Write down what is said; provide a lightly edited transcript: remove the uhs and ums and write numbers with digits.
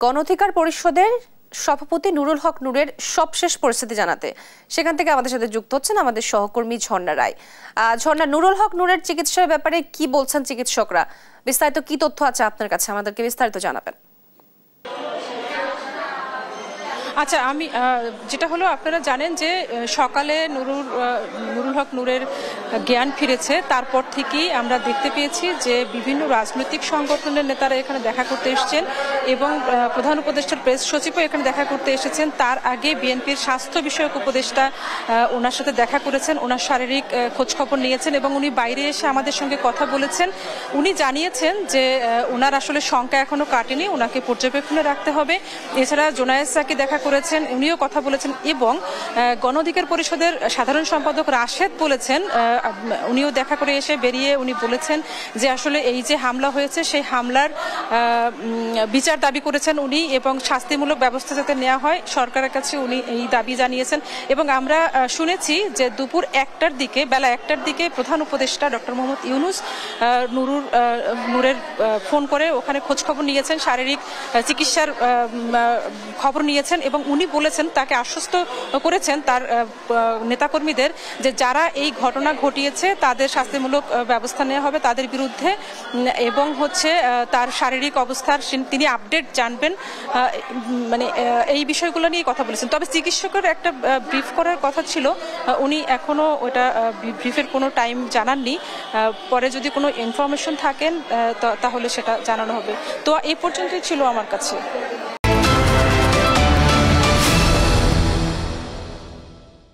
গণ অধিকার পরিষদের সভাপতি নুরুল হক নূরের সবশেষ পরিস্থিতি জানাতে সেখান থেকে আমাদের সাথে যুক্ত হচ্ছেন আমাদের সহকর্মী ঝর্ণা রায়। ঝর্ণা, নুরুল হক নূরের চিকিৎসার ব্যাপারে কি বলছেন চিকিৎসকরা? বিস্তারিত কি তথ্য আছে আপনার কাছে, আমাদেরকে বিস্তারিত জানাবেন। আচ্ছা, আমি যেটা হলো, আপনারা জানেন যে সকালে নুরুল হক নূরের জ্ঞান ফিরেছে। তারপর থেকেই আমরা দেখতে পেয়েছি যে বিভিন্ন রাজনৈতিক সংগঠনের নেতারা এখানে দেখা করতে এসেছেন এবং প্রধান উপদেষ্টার প্রেস সচিবও এখানে দেখা করতে এসেছেন। তার আগে বিএনপির স্বাস্থ্য বিষয়ক উপদেষ্টা ওনার সাথে দেখা করেছেন, ওনার শারীরিক খোঁজখবর নিয়েছেন এবং উনি বাইরে এসে আমাদের সঙ্গে কথা বলেছেন। উনি জানিয়েছেন যে ওনার আসলে শঙ্কা এখনো কাটেনি, ওনাকে পর্যবেক্ষণে রাখতে হবে। এছাড়া জোনায়েসাকে দেখা করেছেন, উনিও কথা বলেছেন এবং গণ অধিকার পরিষদের সাধারণ সম্পাদক রাশেদ বলেছেন, উনিও দেখা করে এসে বেরিয়ে উনি বলেছেন যে আসলে এই যে হামলা হয়েছে সেই হামলার বিচার দাবি করেছেন উনি এবং শাস্তিমূলক ব্যবস্থা যাতে নেওয়া হয় সরকারের কাছে উনি এই দাবি জানিয়েছেন। এবং আমরা শুনেছি যে দুপুর বেলা 1টার দিকে প্রধান উপদেষ্টা ডক্টর মোহাম্মদ ইউনূস নূরের ফোন করে ওখানে খোঁজখবর নিয়েছেন, শারীরিক চিকিৎসার খবর নিয়েছেন এবং উনি বলেছেন, তাকে আশ্বস্ত করেছেন তার নেতাকর্মীদের যে যারা এই ঘটনা ঘটিয়েছে তাদের শাস্তিমূলক ব্যবস্থা নেওয়া হবে তাদের বিরুদ্ধে এবং তার শারীরিক অবস্থার তিনি আপডেট জানবেন, মানে এই বিষয়গুলো নিয়ে কথা বলেছেন। তবে চিকিৎসকের একটা ব্রিফ করার কথা ছিল, উনি এখনো ওটা ব্রিফের কোনো টাইম জানাননি। পরে যদি কোনো ইনফরমেশন থাকেন তাহলে সেটা জানানো হবে। তো এই পর্যন্তই ছিল আমার কাছে।